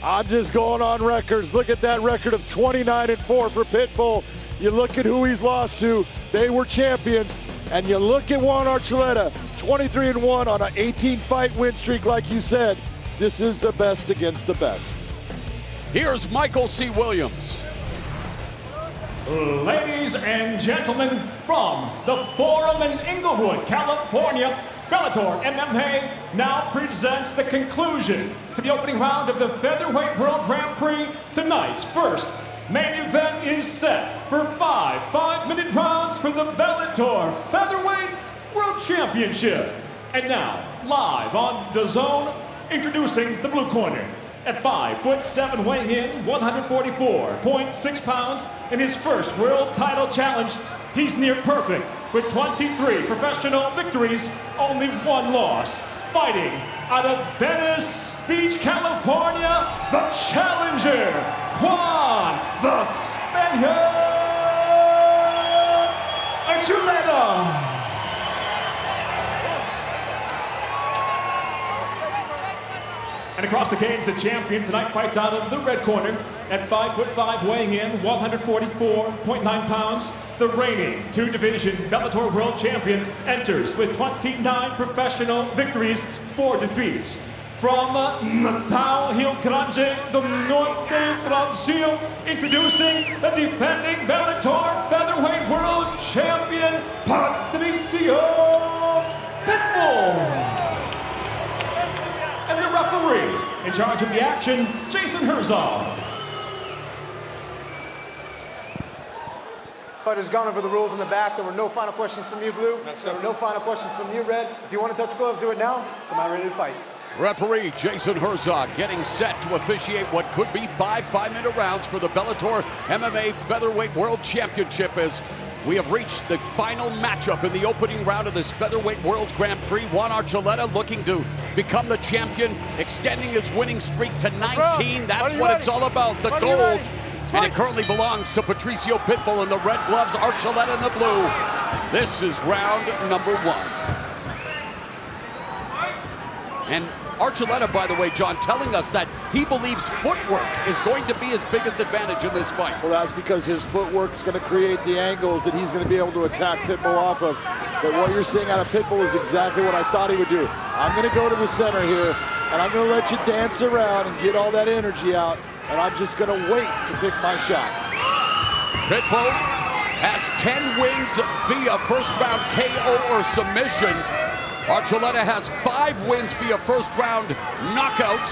I'm just going on records. Look at that record of 29-4 for Pitbull. You look at who he's lost to. They were champions. And you look at Juan Archuleta, 23-1 on an 18-fight win streak, like you said. This is the best against the best. Here's Michael C. Williams. Ladies and gentlemen, from the Forum in Inglewood, California, Bellator MMA now presents the conclusion to the opening round of the Featherweight World Grand Prix. Tonight's first main event is set for 5 5-minute rounds for the Bellator Featherweight World Championship. And now, live on DAZN, introducing the blue corner. At 5'7", weighing in 144.6 pounds in his first world title challenge, he's near perfect with 23 professional victories, only 1 loss. Fighting out of Venice Beach, California, the challenger, Juan the Spaniard Archuleta. And across the cage, the champion tonight fights out of the red corner at 5'5", weighing in 144.9 pounds. The reigning 2-division Bellator World Champion enters with 29 professional victories, 4 defeats. From Natal, Rio Grande do Norte, Brazil, introducing the defending Bellator Featherweight World Champion, Patricio Pitbull. And the referee, in charge of the action, Jason Herzog. Fighters gone over the rules in the back. There were no final questions from you, Blue. There were no final questions from you, Red. If you want to touch gloves, do it now. Come out ready to fight. Referee Jason Herzog getting set to officiate what could be 5 5-minute rounds for the Bellator MMA Featherweight World Championship as we have reached the final matchup in the opening round of this Featherweight World Grand Prix. Juan Archuleta looking to become the champion, extending his winning streak to 19. That's what it's all about, the gold. And it currently belongs to Patricio Pitbull in the red gloves, Archuleta in the blue. This is round number 1. And Archuleta, by the way, John, telling us that he believes footwork is going to be his biggest advantage in this fight. Well, that's because his footwork is going to create the angles that he's going to be able to attack Pitbull off of. But what you're seeing out of Pitbull is exactly what I thought he would do. I'm going to go to the center here, and I'm going to let you dance around and get all that energy out, and I'm just going to wait to pick my shots. Pitbull has 10 wins via first-round KO or submission. Archuleta has 5 wins via first-round knockout.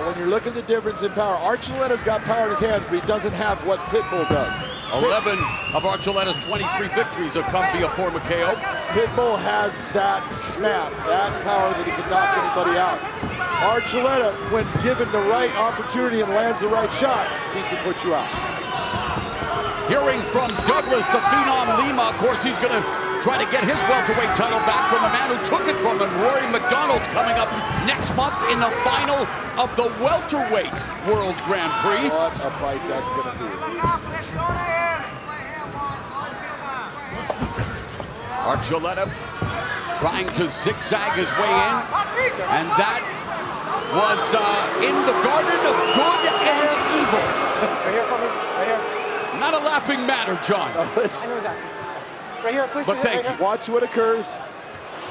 When you're looking at the difference in power, Archuleta's got power in his hands, but he doesn't have what Pitbull does. 11 of Archuleta's 23 victories have come via form of KO. Pitbull has that snap, that power that he can knock anybody out. Archuleta, when given the right opportunity and lands the right shot, he can put you out. Hearing from Douglas the Phenom Lima, of course he's going to try to get his welterweight title back from the man who took it from him, Rory McDonald, coming up next month in the final of the welterweight World Grand Prix. What a fight that's going to be. Archuleta trying to zigzag his way in, and that was in the garden of good and evil. Right here for me, right here. Not a laughing matter, John. No, it's... I know his action. Right here, please. But thank you. Watch what occurs.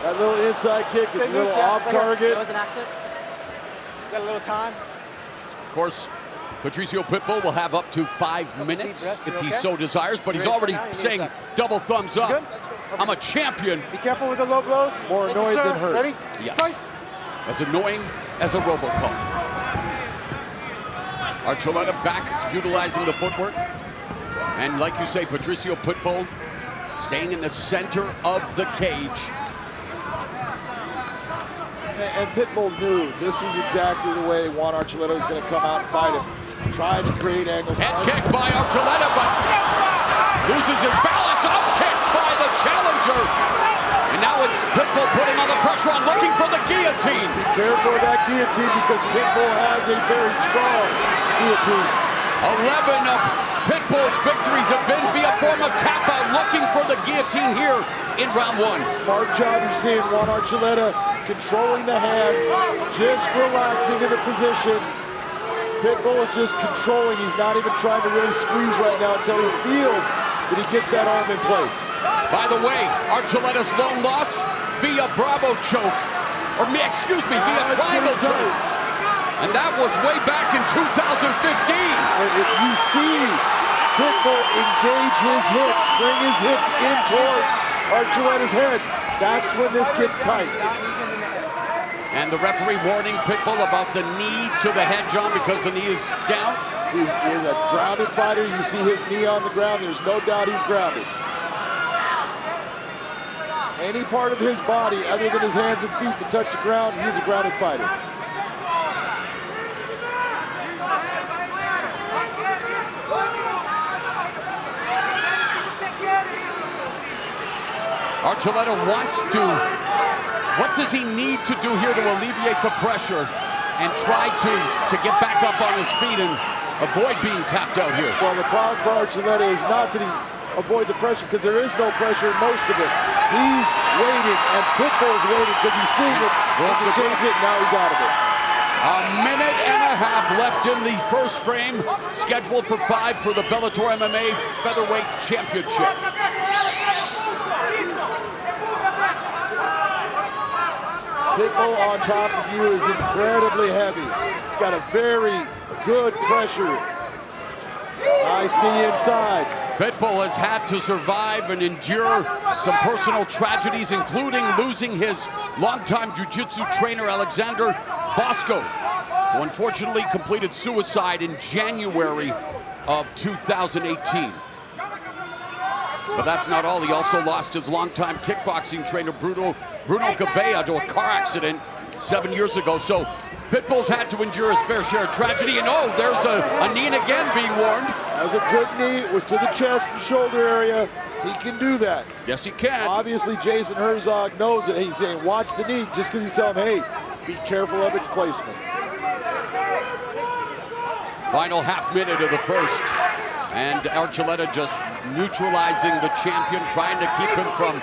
That little inside kick is a little off target. That was an accident. Got a little time. Of course, Patricio Pitbull will have up to 5 minutes if he so desires, but he's already saying double thumbs up. I'm a champion. Be careful with the low blows. More annoyed than hurt. Ready? Yes. As annoying as a robocall. Archuleta back, utilizing the footwork. And like you say, Patricio Pitbull staying in the center of the cage. And Pitbull knew this is exactly the way Juan Archuleta is going to come out and fight him. Trying to create angles. Head kick by Archuleta, but loses his balance. Up kick by the challenger. And now it's Pitbull putting all the pressure on, looking for the guillotine. Be careful of that guillotine because Pitbull has a very strong guillotine. 11 of Pitbull's victories have been via form of tap out, looking for the guillotine here in round one. Smart job. You're seeing Juan Archuleta controlling the hands, just relaxing in the position. Pitbull is just controlling. He's not even trying to really squeeze right now until he feels that he gets that arm in place. By the way, Archuleta's lone loss via Bravo choke, or via triangle choke. And that was way back in 2015. And if you see Pitbull engage his hips, bring his hips in towards Archuleta's head, that's when this gets tight. And the referee warning Pitbull about the knee to the head, John, because the knee is down. He's a grounded fighter. You see his knee on the ground. There's no doubt he's grounded. Any part of his body other than his hands and feet that touch the ground, he's a grounded fighter. Archuleta wants to. What does he need to do here to alleviate the pressure and try to get back up on his feet and avoid being tapped out here? Well, the problem for Archuleta is not that he avoid the pressure, because there is no pressure in most of it. He's waiting, and Pitbull's waiting because he's seeing it. He can change it, now he's out of it. A minute and a half left in the first frame, scheduled for 5 for the Bellator MMA Featherweight Championship. Pitbull on top of you is incredibly heavy. He's got a very good pressure. Nice knee inside. Pitbull has had to survive and endure some personal tragedies, including losing his longtime jiu-jitsu trainer, Alexander Bosco, who unfortunately completed suicide in January of 2018. But that's not all. He also lost his longtime kickboxing trainer, Bruno Gavea, to a car accident 7 years ago. So Pitbull's had to endure his fair share of tragedy. And oh, there's a knee again being warned. That was a good knee. It was to the chest and shoulder area. He can do that. Yes, he can. Obviously, Jason Herzog knows it. He's saying, watch the knee, just because he's telling him, hey, be careful of its placement. Final half minute of the first. And Archuleta just neutralizing the champion, trying to keep him from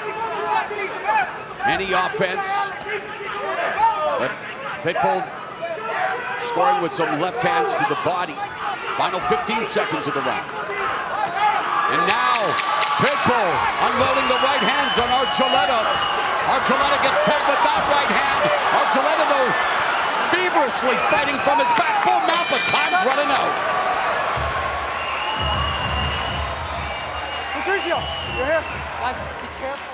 any offense. But Pitbull scoring with some left hands to the body. Final 15 seconds of the round. And now Pitbull unloading the right hands on Archuleta. Archuleta gets tagged with that right hand. Archuleta, though, feverishly fighting from his back. Full mount, but time's running out. Patricio, you're here. Guys, be careful.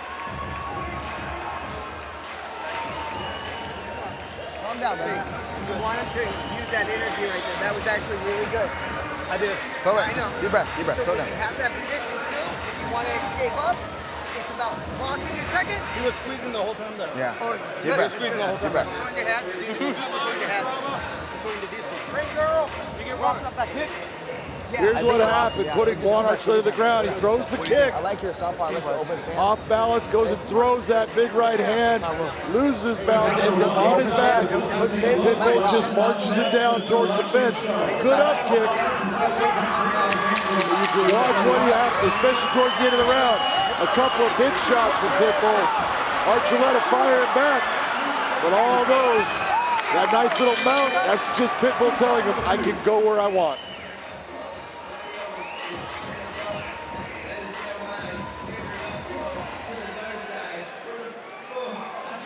Calm down, man. You wanted to use that energy right there. That was actually really good. I did. Slow down. Just deep breath. So Slow when down. you have that position too, if you want to escape up, it's about blocking a second. He was squeezing the whole time there. Yeah. Oh, it's Deep good. breath. Squeezing the whole time. Join your head. Join your head. Join the distance. Great girl. You get walking up that kick. Yeah, Here's what happened, putting Juan Archuleta to the ground. He throws the kick. I like your southpaw. I like your open stance. Off balance, goes and throws that big right hand, loses balance, ends up on his back. Pitbull just marches it down towards the fence. Good up kick. You can watch what you have, especially towards the end of the round. A couple of big shots from Pitbull. Archuleta firing back. But all those, that nice little mount, that's just Pitbull telling him, I can go where I want.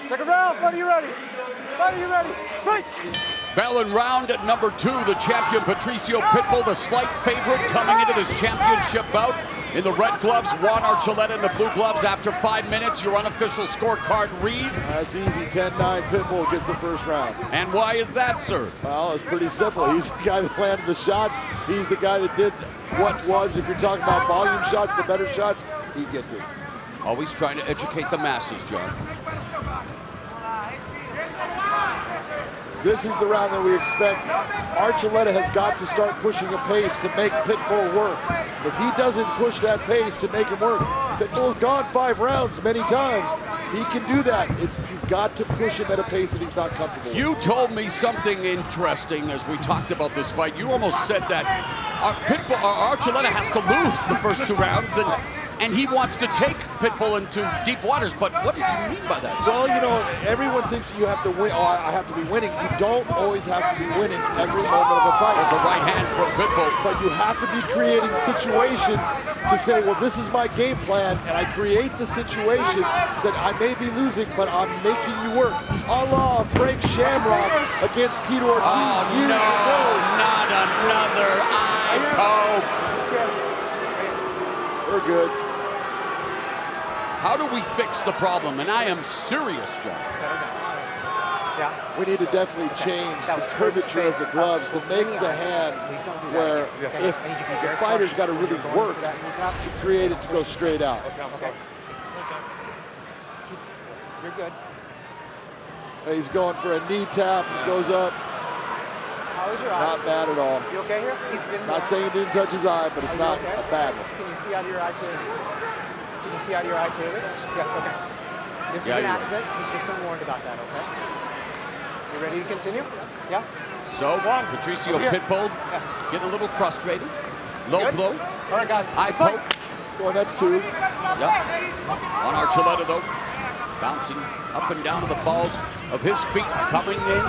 Second round. Buddy, you ready? Buddy, you ready? Fight! Bell in round at number 2, the champion Patricio Pitbull, the slight favorite coming into this championship bout. In the red gloves, Juan Archuleta in the blue gloves. After 5 minutes, your unofficial scorecard reads. That's easy, 10-9, Pitbull gets the first round. And why is that, sir? Well, it's pretty simple. He's the guy that landed the shots. He's the guy that did what was, if you're talking about volume shots, the better shots, he gets it. Always trying to educate the masses, John. This is the round that we expect. Archuleta has got to start pushing a pace to make Pitbull work. If he doesn't push that pace to make him work, Pitbull's gone 5 rounds many times. He can do that. You've got to push him at a pace that he's not comfortable with. You told me something interesting as we talked about this fight. You almost said that Archuleta has to lose the first 2 rounds, and he wants to take Pitbull into deep waters. But what did you mean by that? Well, you know, everyone thinks that you have to win. Oh, I have to be winning. You don't always have to be winning every moment of a fight. There's a right hand from Pitbull. But you have to be creating situations to say, well, this is my game plan, and I create the situation that I may be losing, but I'm making you work. A la Frank Shamrock against Tito Ortiz. Oh, no, not another eye poke. We're good. How do we fix the problem? And I am serious, John. Yeah. We need to definitely change the curvature of the gloves to make the hand where if the fighter's got to really work to create it to go straight out. Okay. You're good. He's going for a knee tap, goes up. How is your eye? Not bad at all. You okay here? Not saying he didn't touch his eye, but it's not a bad one. Can you see out of your eye clearly? Can you see out of your eye clearly? Yes, okay. This is an accident. He's just been warned about that, okay? You ready to continue? Yeah? So, Patricio Pitbull getting a little frustrated. Low blow. All right, guys. Eye poke. Well, that's 2. Yep. On Archuleta, though, bouncing up and down to the balls of his feet, coming in,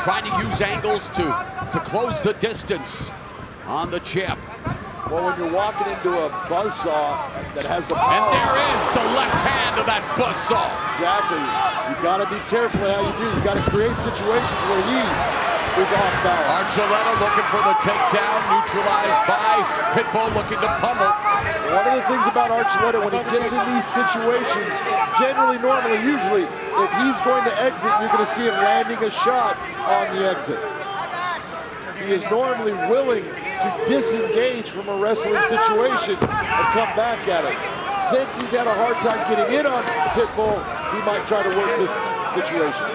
trying to use angles to close the distance on the champ. Well, when you're walking into a buzzsaw that has the And power. there is the left hand of that buzzsaw. Exactly. You got to be careful in how you do. You got to create situations where he is off balance. Archuleta looking for the takedown, neutralized by Pitbull, looking to pummel. One of the things about Archuleta, when he gets in these situations, generally, normally, usually, if he's going to exit, you're going to see him landing a shot on the exit. He is normally willing to disengage from a wrestling situation and come back at it. Since he's had a hard time getting in on Pitbull, he might try to work this situation.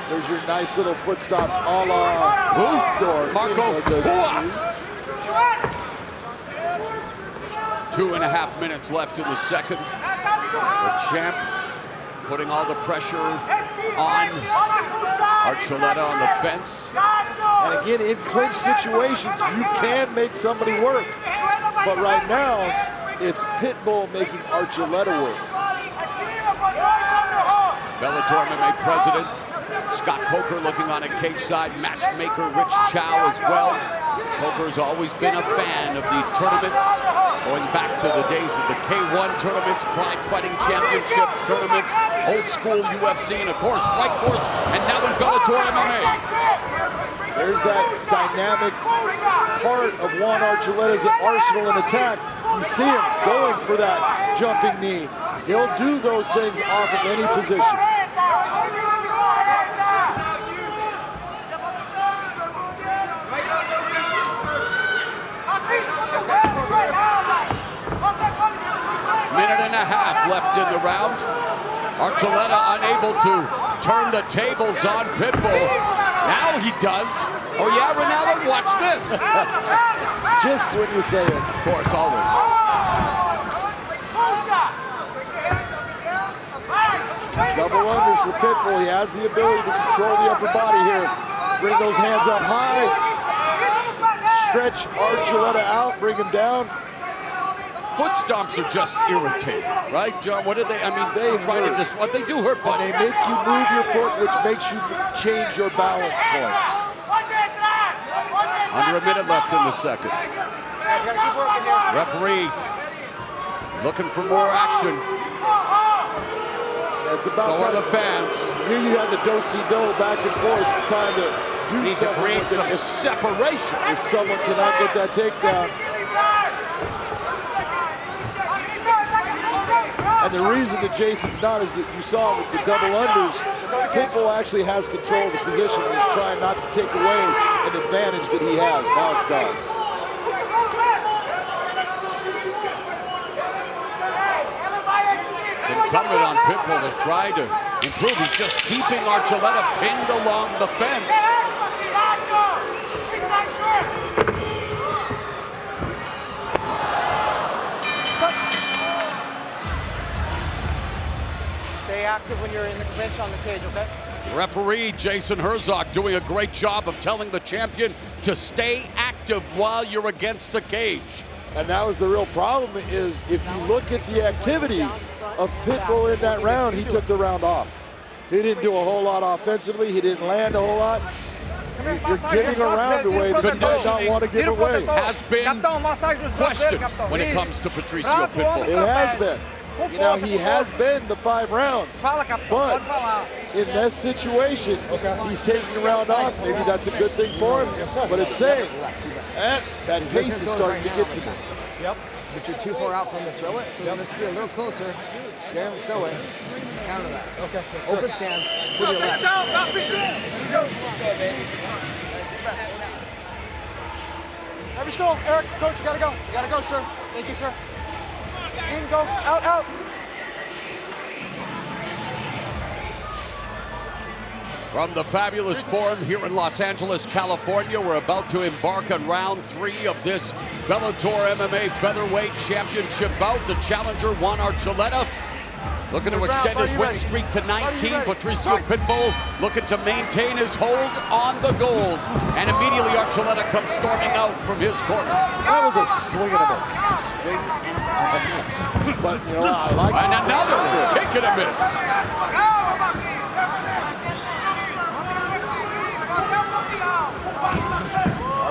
There's your nice little foot stops a la Marco Puas. 2.5 minutes left in the second. The champ putting all the pressure on Archuleta on the fence. And again, in clinch situations, you can make somebody work. But right now, it's Pitbull making Archuleta work. Bellator MMA president Scott Coker looking on a cage side. Matchmaker Rich Chow as well. Coker's always been a fan of the tournaments, going back to the days of the K1 tournaments, Pride Fighting Championship tournaments, old school UFC, and of course Strikeforce, and now in Bellator MMA. There's that dynamic part of Juan Archuleta's arsenal in attack. You see him going for that jumping knee. He'll do those things off of any position. Minute and a half left in the round. Archuleta unable to turn the tables on Pitbull. Now he does. Oh yeah, Ronaldo, watch this. Just when you say it. Of course, always. Double unders for Pitbull. He has the ability to control the upper body here. Bring those hands up high. Stretch Archuleta out, bring him down. Foot stomps are just irritating, right, John? What are they? I mean, they try to just what they do hurt, but they make you move your foot, which makes you change your balance point. Under a minute left in the second. Referee looking for more action. It's about so are the fans. Here you have the do-si-do back and forth. It's time to do need to create some separation. If someone cannot get that takedown. And the reason that Jason's not is that you saw with the double unders, Pitbull actually has control of the position and is trying not to take away an advantage that he has. Now it's gone. It's incumbent on Pitbull to try to improve. He's just keeping Archuleta pinned along the fence. Stay active when you're in the clinch on the cage, okay? Referee Jason Herzog doing a great job of telling the champion to stay active while you're against the cage. And that was the real problem, is if you look at the activity of Pitbull in that round, he took the round off. He didn't do a whole lot offensively. He didn't land a whole lot. You're giving a round away that you might not want to give away. Has been questioned when it comes to Patricio Pitbull. It has been. You know, he has been the 5 rounds. But in this situation, he's taking a round off. Maybe that's a good thing for him. But it's saying that pace is starting to get to me. Yep. But you're too far out from the throw it, so let's be a little closer. There, throw it. Counter that. Okay. Open stance. With your left. Let's go, baby. Every school, Eric, coach, you gotta go. You gotta go, sir. Thank you, sir. In, go, out, out. From the fabulous forum here in Los Angeles, California, we're about to embark on round 3 of this Bellator MMA Featherweight Championship bout. The challenger, Juan Archuleta, looking to extend his win streak to 19. Patricio Pitbull looking to maintain his hold on the gold. And immediately Archuleta comes storming out from his corner. That was a swing and a miss. Swing and a miss. But, you know, I like and another kick and a miss.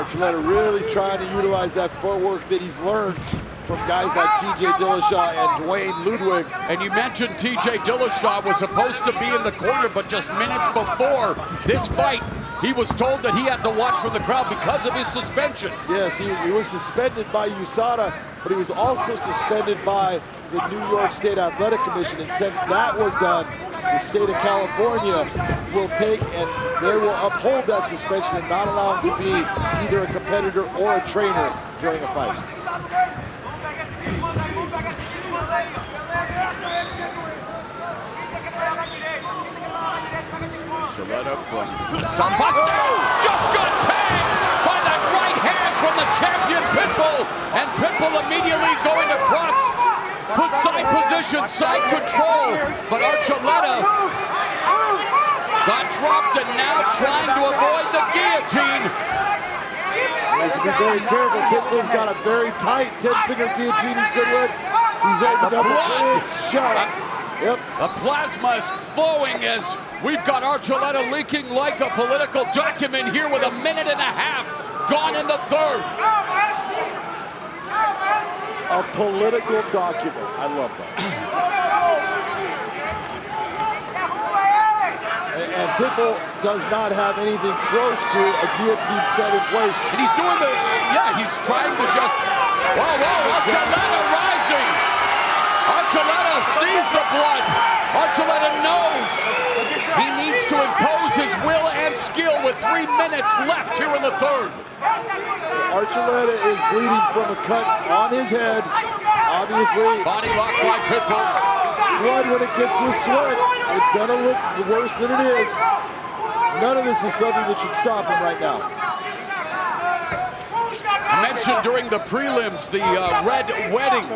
Archuleta really trying to utilize that footwork that he's learned from guys like T.J. Dillashaw and Dwayne Ludwig. And you mentioned T.J. Dillashaw was supposed to be in the corner, but just minutes before this fight, he was told that he had to watch from the crowd because of his suspension. Yes, he was suspended by USADA, but he was also suspended by the New York State Athletic Commission. And since that was done, the state of California will take and they will uphold that suspension and not allow him to be either a competitor or a trainer during a fight. Archuleta from San Bastos just got tagged by that right hand from the champion Pitbull, and Pitbull immediately going across, put side position, side control, but Archuleta got dropped and now trying to avoid the guillotine. He has to be very careful. Pitbull's got a very tight 10-finger guillotine he's good with. He's opened up a big shot. Yep. The plasma is flowing as we've got Archuleta leaking like a political document here with a minute and a half gone in the third. A political document. I love that. And Pitbull does not have anything close to a guillotine set in place. And he's doing the, he's trying to just, Archuleta rising. Archuleta sees the blood. Archuleta knows he needs to impose his will and skill with 3 minutes left here in the third. Archuleta is bleeding from a cut on his head, obviously. Body lock by Pitbull. Blood when it gets to the sweat, it's gonna look worse than it is. None of this is something that should stop him right now. I mentioned during the prelims the red wedding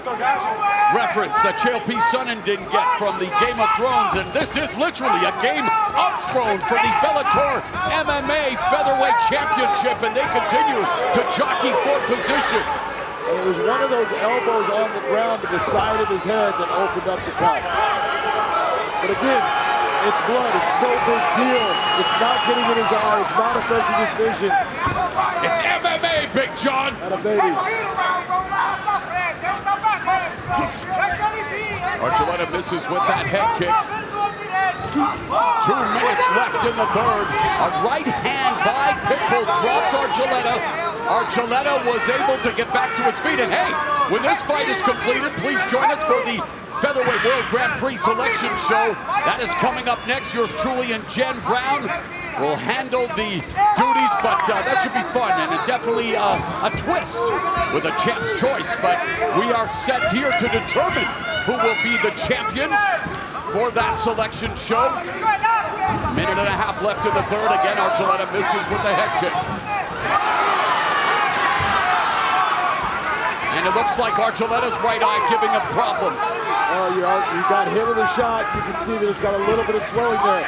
reference that Chael P. Sonnen didn't get from the Game of Thrones, and this is literally a Game of Thrones for the Bellator MMA Featherweight Championship, and they continue to jockey for position. And it was one of those elbows on the ground to the side of his head that opened up the cut. But again, it's blood, it's no big deal. It's not getting in his eye, it's not affecting his vision. It's MMA, Big John. And a baby. Archuleta misses with that head kick. 2 minutes left in the third. A right hand by Pitbull dropped Archuleta. Archuleta was able to get back to his feet. And hey, when this fight is completed, please join us for the Featherweight World Grand Prix Selection Show. That is coming up next. Yours truly and Jen Brown will handle the duties, but that should be fun and definitely a twist with a champ's choice. But we are set here to determine who will be the champion. for that selection show. Minute and a half left in the third. Again, Archuleta misses with the head kick. And it looks like Archuleta's right eye giving him problems. Oh, you got hit with a shot. You can see that it's got a little bit of swelling there.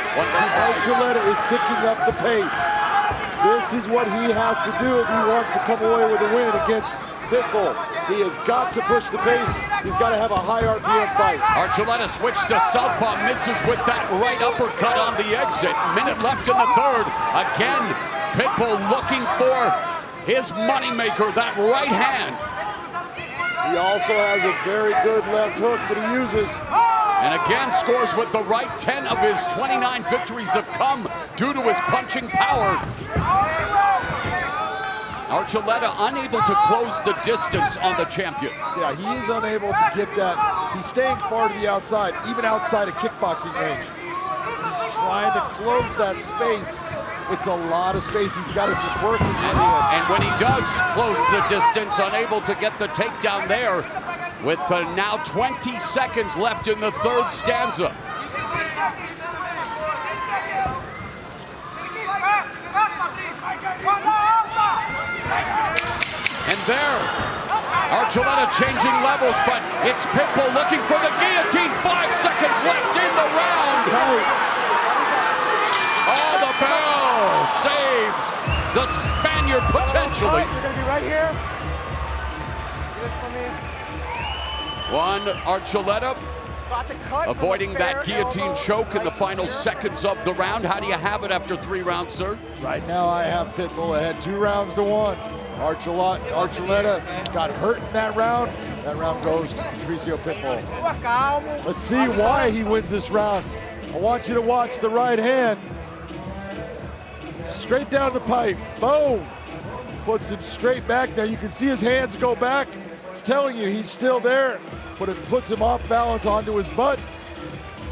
Archuleta is picking up the pace. This is what he has to do if he wants to come away with a win against Pitbull. He has got to push the pace. He's got to have a high RPM fight. Archuleta switched to southpaw, misses with that right uppercut on the exit. Minute left in the third. Again, Pitbull looking for his moneymaker, that right hand. He also has a very good left hook that he uses. And again, scores with the right. 10 of his 29 victories have come due to his punching power. Archuleta unable to close the distance on the champion. Yeah, he is unable to get that. He's staying far to the outside, even outside of kickboxing range. He's trying to close that space. It's a lot of space. He's got to just work his way in. And when he does close the distance, unable to get the takedown there, with now 20 seconds left in the third stanza. And there, Archuleta changing levels, but it's Pitbull looking for the guillotine. 5 seconds left in the round. Oh, the bell saves the Spaniard potentially. You're gonna be right here. Do this for me. Juan Archuleta avoiding that guillotine choke in the final seconds of the round. How do you have it after 3 rounds, sir? Right now I have Pitbull ahead 2 rounds to 1. Archuleta got hurt in that round. That round goes to Patricio Pitbull. Let's see why he wins this round. I want you to watch the right hand. Straight down the pipe, boom. Puts him straight back. Now you can see his hands go back. It's telling you he's still there, but it puts him off balance onto his butt.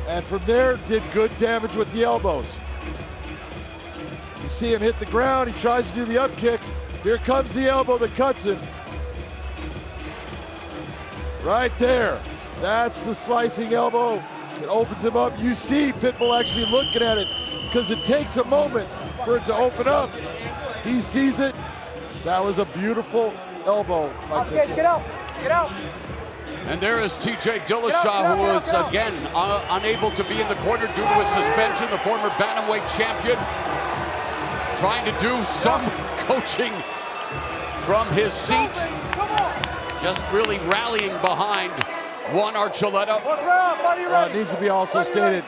And from there, did good damage with the elbows. You see him hit the ground, he tries to do the up kick. Here comes the elbow that cuts him. Right there. That's the slicing elbow. It opens him up. You see Pitbull actually looking at it because it takes a moment for it to open up. He sees it. That was a beautiful elbow by Pitbull. Get out, get out. And there is TJ Dillashaw, who was again unable to be in the corner due to a suspension. The former bantamweight champion trying to do some coaching from his seat. Just really rallying behind Juan Archuleta. It needs to be also stated,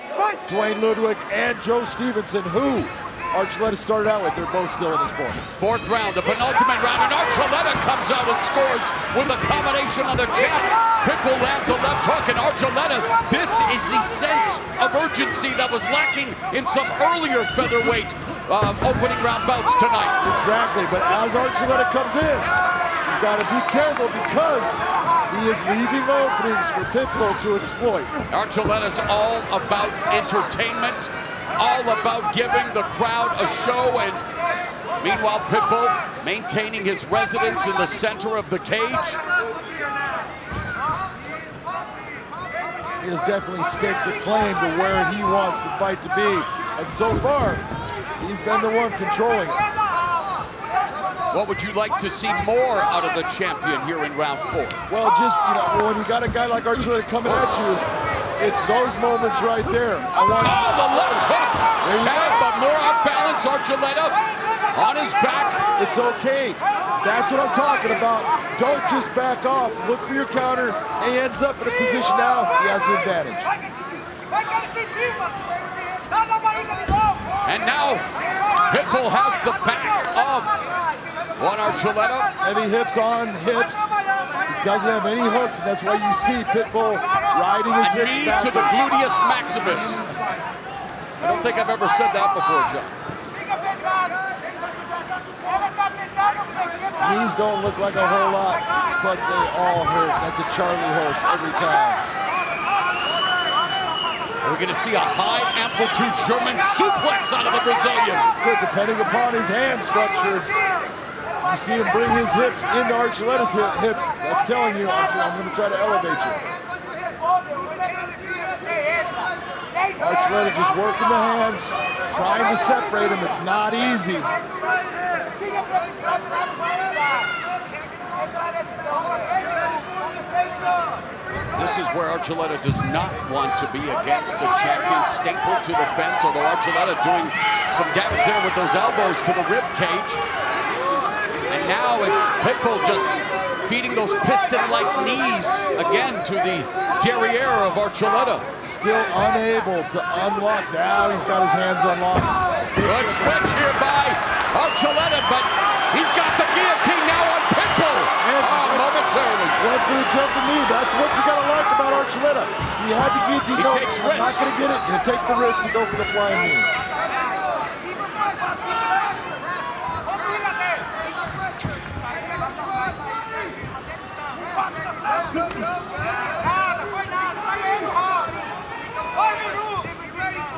Dwayne Ludwig and Joe Stevenson, who Archuleta started out with, they're both still in his corner. 4th round, the penultimate round, and Archuleta comes out and scores with a combination on the jab. Pitbull lands a left hook, and Archuleta, this is the sense of urgency that was lacking in some earlier featherweight opening round bouts tonight. Exactly, but as Archuleta comes in, he's got to be careful because he is leaving openings for Pitbull to exploit. Archuleta's all about entertainment, all about giving the crowd a show, and meanwhile Pitbull maintaining his residence in the center of the cage. He has definitely staked a claim to where he wants the fight to be, and so far, he's been the one controlling it. What would you like to see more out of the champion here in round 4? Well, just, when you got a guy like Archuleta coming at you, it's those moments right there. The left hook! Tag, but more off balance. Archuleta on his back. It's okay. That's what I'm talking about. Don't just back off. Look for your counter. And he ends up in a position now. He has the advantage. And now Pitbull has the back of Juan Archuleta. Heavy hips on hips. He doesn't have any hooks, and that's why you see Pitbull riding his hips knee back. to the gluteus maximus. I don't think I've ever said that before, John. Knees don't look like a whole lot, but they all hurt. That's a Charlie horse every time. We're going to see a high amplitude German suplex out of the Brazilian. Good, depending upon his hand structure. You see him bring his hips into Archuleta's hips. That's telling you, I'm going to try to elevate you. Archuleta just working the hands, trying to separate him. It's not easy. This is where Archuleta does not want to be against the champion, stapled to the fence, although Archuleta doing some damage there with those elbows to the rib cage. And now it's Pitbull just feeding those piston-like knees again to the derriere of Archuleta. Still unable to unlock. Now he's got his hands unlocked. Good switch here by Archuleta, but he's got the guillotine now on Pitbull. Momentarily. Went for the jumping knee. That's what you gotta like about Archuleta. He had the guillotine. He takes risks. I'm not gonna get it. You take the risk to go for the flying knee.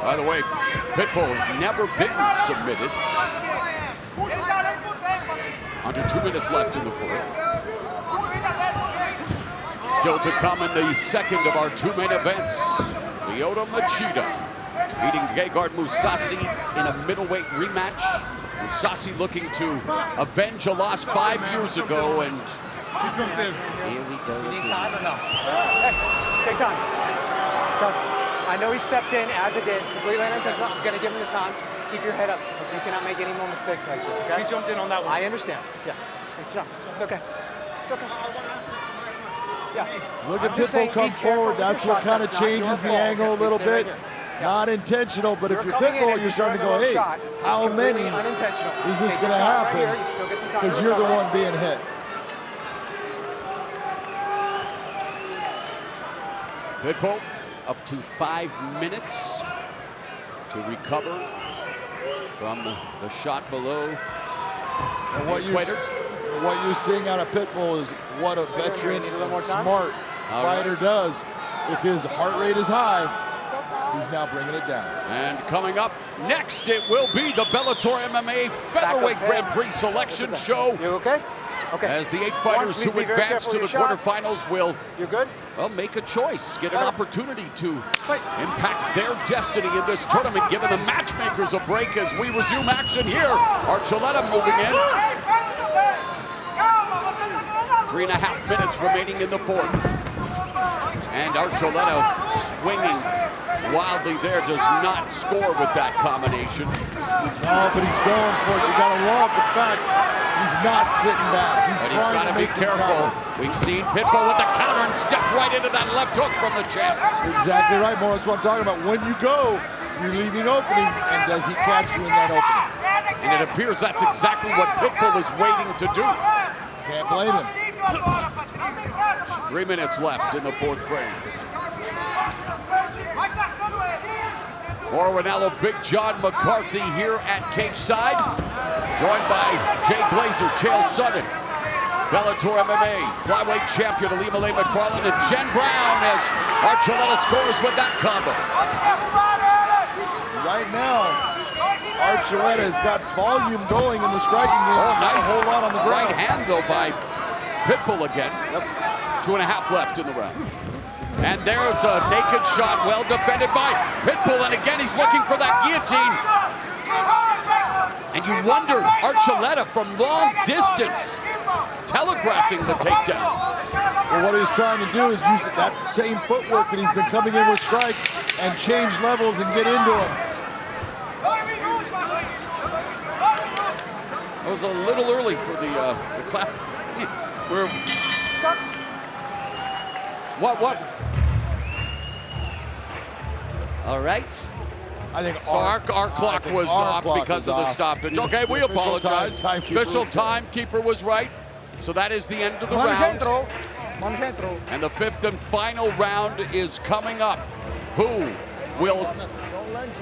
By the way, Pitbull has never been submitted. Under 2 minutes left in the fourth. Still to come in the second of our two main events. Lyoto Machida beating Gegard Mousasi in a middleweight rematch. Mousasi looking to avenge a loss 5 years ago, and here we go. You need time or no? Hey, take time. I know he stepped in as it did, completely unintentional. I'm gonna give him the time. Keep your head up. You cannot make any more mistakes like this, okay? He jumped in on that one. I understand, yes. It's okay. It's okay. Yeah. Look at Pitbull come forward. That's what kind of changes the angle a little bit. Not intentional, but if you're Pitbull, you're starting to go, hey, how many is this going to happen? Because you're the one being hit. Pitbull up to 5 minutes to recover from the shot below. And what you're seeing out of Pitbull is what a veteran and smart fighter does. If his heart rate is high, he's now bringing it down. And coming up next, it will be the Bellator MMA Featherweight Grand Prix selection show. You okay? Okay. As the 8 fighters who advance to the quarterfinals will well, make a choice, get an opportunity to impact their destiny in this tournament, giving the matchmakers a break as we resume action here. Archuleta moving in. 3.5 minutes remaining in the fourth. And Archuleta swinging wildly there, does not score with that combination. No, but he's going for it. You gotta love the fact he's not sitting back. But he's got to be careful. We've seen Pitbull with the counter and step right into that left hook from the champ. Exactly right, Mo. That's what I'm talking about. When you go, you're leaving openings, and does he catch you in that opening? And it appears that's exactly what Pitbull is waiting to do. Can't blame him. 3 minutes left in the fourth frame. More Ranallo, Big John McCarthy here at cage side, joined by Jay Glazer, Chael Sonnen, Bellator MMA flyweight champion Ilima-Lei Macfarlane, and Jen Brown as Archuleta scores with that combo. Right now, Archuleta has got volume going in the striking game. Oh, nice. A whole lot on the ground. Right hand, though, by Pitbull again. 2.5 left in the round. And there's a naked shot, well defended by Pitbull, and again he's looking for that guillotine. And you wonder, Archuleta from long distance, telegraphing the takedown. Well, what he's trying to do is use that same footwork that he's been coming in with strikes and change levels and get into him. It was a little early for the clap. What? All right. I think so our clock was off because of the stoppage. Okay, we apologize. Official timekeeper was right. So that is the end of the round. And the fifth and final round is coming up. Who will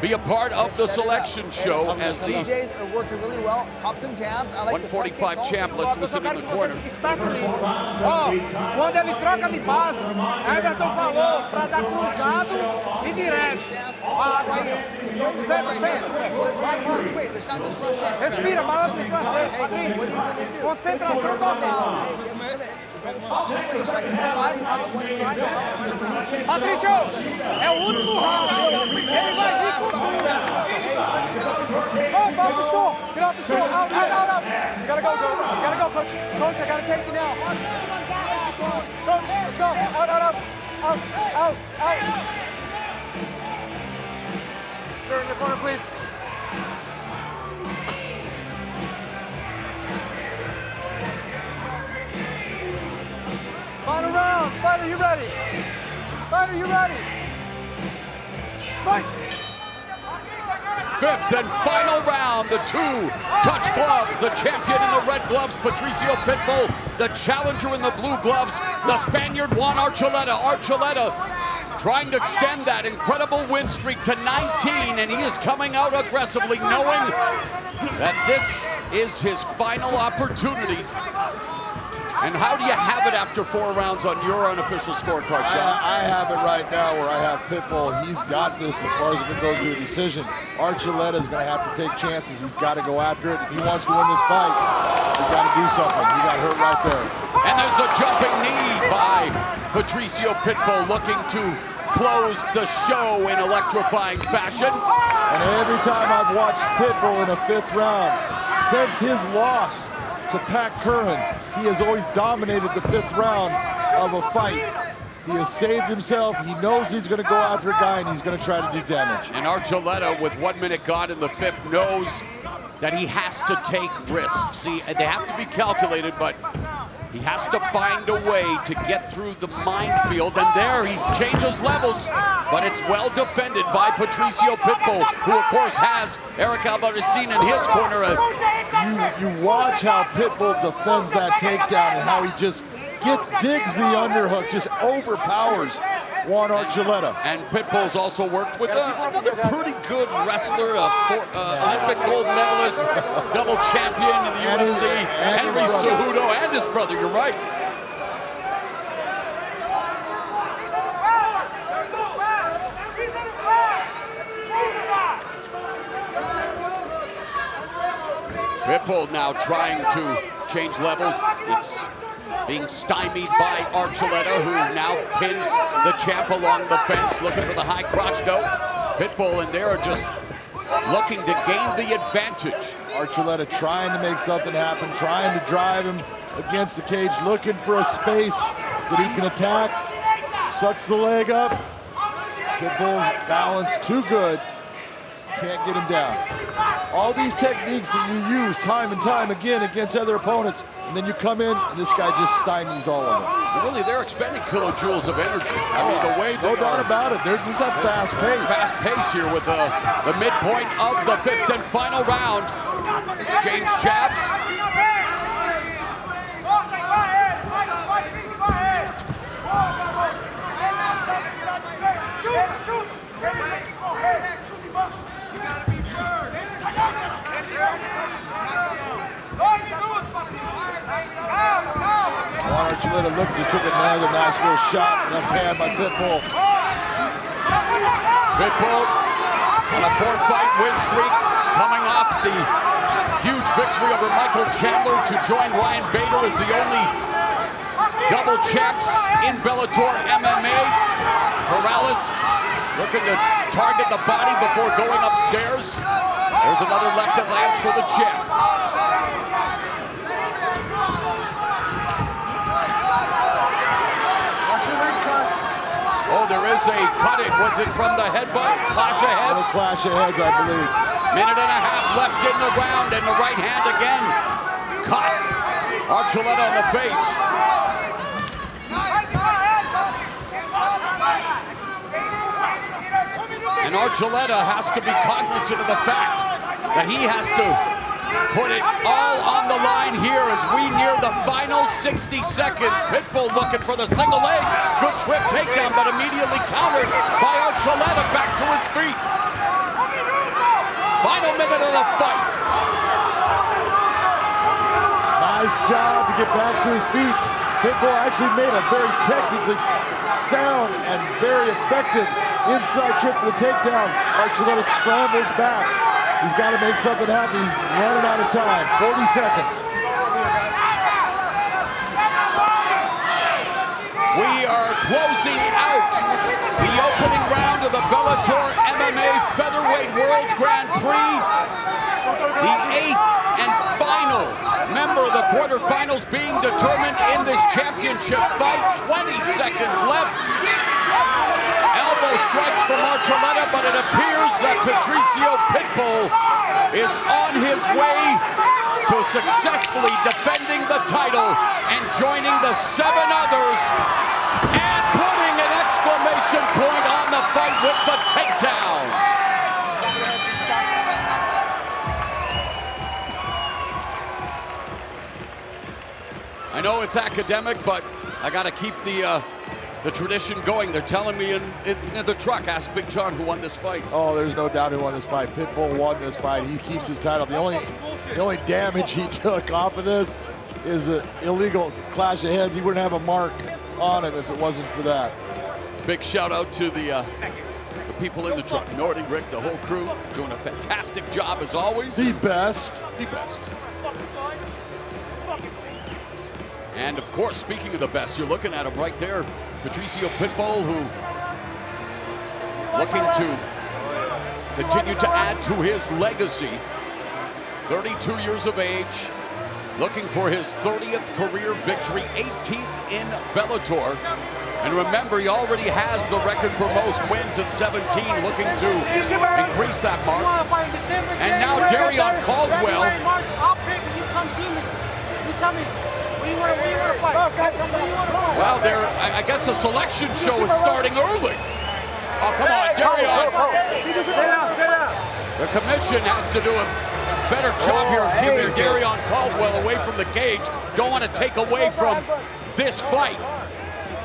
be a part of the selection show as the DJs are working really well. Pop some jabs. I like 145 champ. Let's listen in the corner. Quando ele troca de base, a Everson falou para dar cruzado e direto. Respira, balança de duas vezes. Concentração total. Patricio, é o último round. Ele vai vir com tudo. Oh, Patricio, get off the floor. Out. You gotta go, coach. Coach, I gotta take you now. Coach, let's go. Out. Sir, in your corner, please. Final round. Fighter, you ready? Fight. Fifth and final round, the two touch gloves, the champion in the red gloves, Patricio Pitbull, the challenger in the blue gloves, the Spaniard Juan Archuleta. Archuleta trying to extend that incredible win streak to 19, and he is coming out aggressively, knowing that this is his final opportunity. And how do you have it after 4 rounds on your unofficial scorecard, John? I have it right now where I have Pitbull. He's got this as far as if it goes to a decision. Archuleta is going to have to take chances. He's got to go after it. If he wants to win this fight, he's got to do something. He got hurt right there. And there's a jumping knee by Patricio Pitbull, looking to close the show in electrifying fashion. And every time I've watched Pitbull in a 5th round, since his loss to Pat Curran, he has always dominated the 5th round of a fight. He has saved himself. He knows he's going to go after a guy, and he's going to try to do damage. And Archuleta, with 1 minute gone in the 5th, knows that he has to take risks. See, they have to be calculated, but he has to find a way to get through the minefield, and there he changes levels, but it's well defended by Patricio Pitbull, who of course has Eric Albarracin in his corner. You watch how Pitbull defends that takedown and how he just digs the underhook, just overpowers Juan Archuleta. And Pitbull's also worked with another pretty good wrestler, Olympic gold medalist, double champion in the UFC, Henry Cejudo, and his brother, you're right. Pitbull now trying to change levels. It's being stymied by Archuleta, who now pins the champ along the fence, looking for the high crotch note. Pitbull and they are just looking to gain the advantage. Archuleta trying to make something happen, trying to drive him against the cage, looking for a space that he can attack. Sucks the leg up. Pitbull's balance too good. Can't get him down. All these techniques that you use time and time again against other opponents, and then you come in and this guy just stymies all of them. Really, they're expending kilojoules of energy. I mean, the way no doubt about it. There's this fast pace. Fast pace here with the midpoint of the 5th and final round. Exchange jabs. Juan Archuleta just took another nice little shot, left hand by Pitbull. Pitbull on a 4-fight win streak, coming off the huge victory over Michael Chandler to join Ryan Bader as the only double champs in Bellator MMA. Morales looking to target the body before going upstairs. There's another left that lands for the champ. Oh, there is a cut in. Was it from the headbutt? Clash of heads? No clash of heads, I believe. Minute and a half left in the round, and the right hand again. Caught Archuleta on the face. And Archuleta has to be cognizant of the fact that he has to put it all on the line here as we near the final 60 seconds. Pitbull looking for the single leg. Good trip takedown, but immediately countered by Archuleta back to his feet. Final minute of the fight. Nice job to get back to his feet. Pitbull actually made a very technically sound and very effective inside trip to the takedown. Archuleta scrambles back. He's got to make something happen. He's running out of time. 40 seconds. We are closing out the opening round of the Bellator MMA Featherweight World Grand Prix. The 8th and final member of the quarterfinals being determined in this championship fight. 20 seconds left. Elbow strikes from Archuleta, but it appears that Patricio Pitbull is on his way to successfully defending the title and joining the 7 others and putting an exclamation point on the fight with the takedown. I know it's academic, but I got to keep the tradition going. They're telling me in the truck, ask Big John who won this fight. Oh, there's no doubt who won this fight. Pitbull won this fight. He keeps his title. The only damage he took off of this is an illegal clash of heads. He wouldn't have a mark on him if it wasn't for that. Big shout out to the people in the truck. Nordy, Rick, the whole crew, doing a fantastic job as always. The best. The best. And of course, speaking of the best, you're looking at him right there. Patricio Pitbull, who looking to continue to add to his legacy. 32 years of age, looking for his 30th career victory, 18th in Bellator. And remember, he already has the record for most wins at 17, looking to increase that mark. And now Darion Caldwell. Well, I guess the selection show is starting early. Oh, come on, Darion. The commission has to do a better job here of keeping Darion Caldwell away from the cage. Don't want to take away from this fight.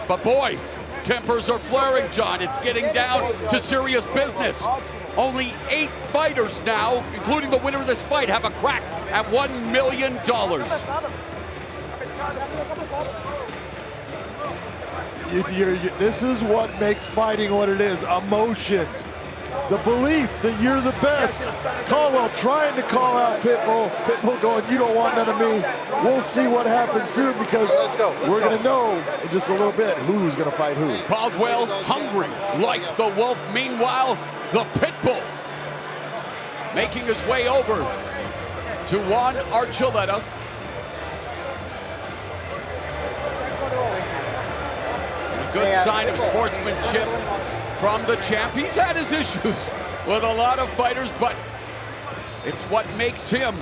But boy, tempers are flaring, John. It's getting down to serious business. Only 8 fighters now, including the winner of this fight, have a crack at $1 million. This is what makes fighting what it is, emotions. The belief that you're the best. Caldwell trying to call out Pitbull. Pitbull going, you don't want none of me. We'll see what happens soon because we're going to know in just a little bit who's going to fight who. Caldwell hungry like the wolf. Meanwhile, the Pitbull making his way over to Juan Archuleta. A good sign of sportsmanship from the champ. He's had his issues with a lot of fighters, but it's what makes him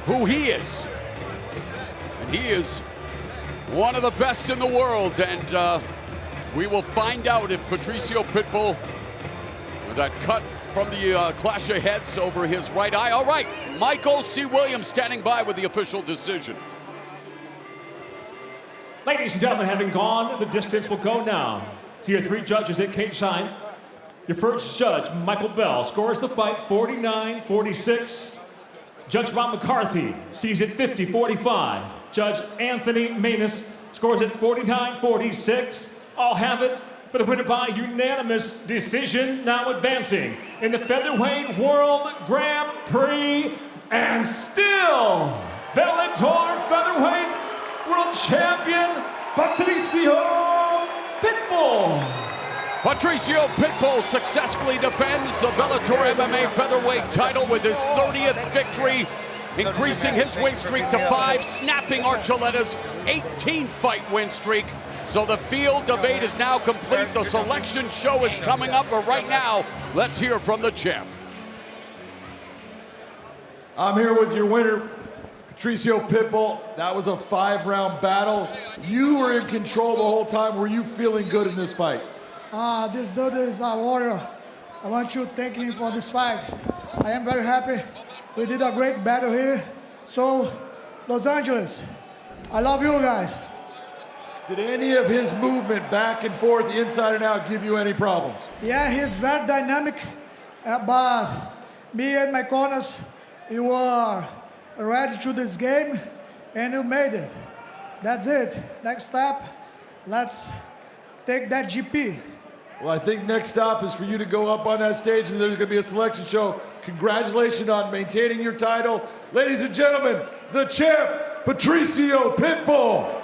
who he is. And he is one of the best in the world, and we will find out if Patricio Pitbull, with that cut from the clash of heads over his right eye. All right, Michael C. Williams standing by with the official decision. Ladies and gentlemen, having gone the distance, will go now to your 3 judges at cage sign. Your first judge, Michael Bell, scores the fight 49-46. Judge Ron McCarthy sees it 50-45. Judge Anthony Manus scores it 49-46. I'll have it for the winner by unanimous decision. Now advancing in the Featherweight World Grand Prix, and still Bellator Featherweight World Champion Patricio Pitbull. Patricio Pitbull successfully defends the Bellator MMA Featherweight title with his 30th victory, increasing his win streak to 5, snapping Archuleta's 18-fight win streak. So the field of 8 is now complete. The selection show is coming up, but right now, let's hear from the champ. I'm here with your winner, Patricio Pitbull. That was a 5-round battle. You were in control the whole time. Were you feeling good in this fight? This dude is a warrior. I want to thank him for this fight. I am very happy. We did a great battle here. So, Los Angeles, I love you guys. Did any of his movement back and forth, inside and out, give you any problems? Yeah, he's very dynamic, but me and my corners, we were ready to this game, and you made it. That's it. Next step, let's take that GP. Well, I think next stop is for you to go up on that stage, and there's going to be a selection show. Congratulations on maintaining your title. Ladies and gentlemen, the champ, Patricio Pitbull.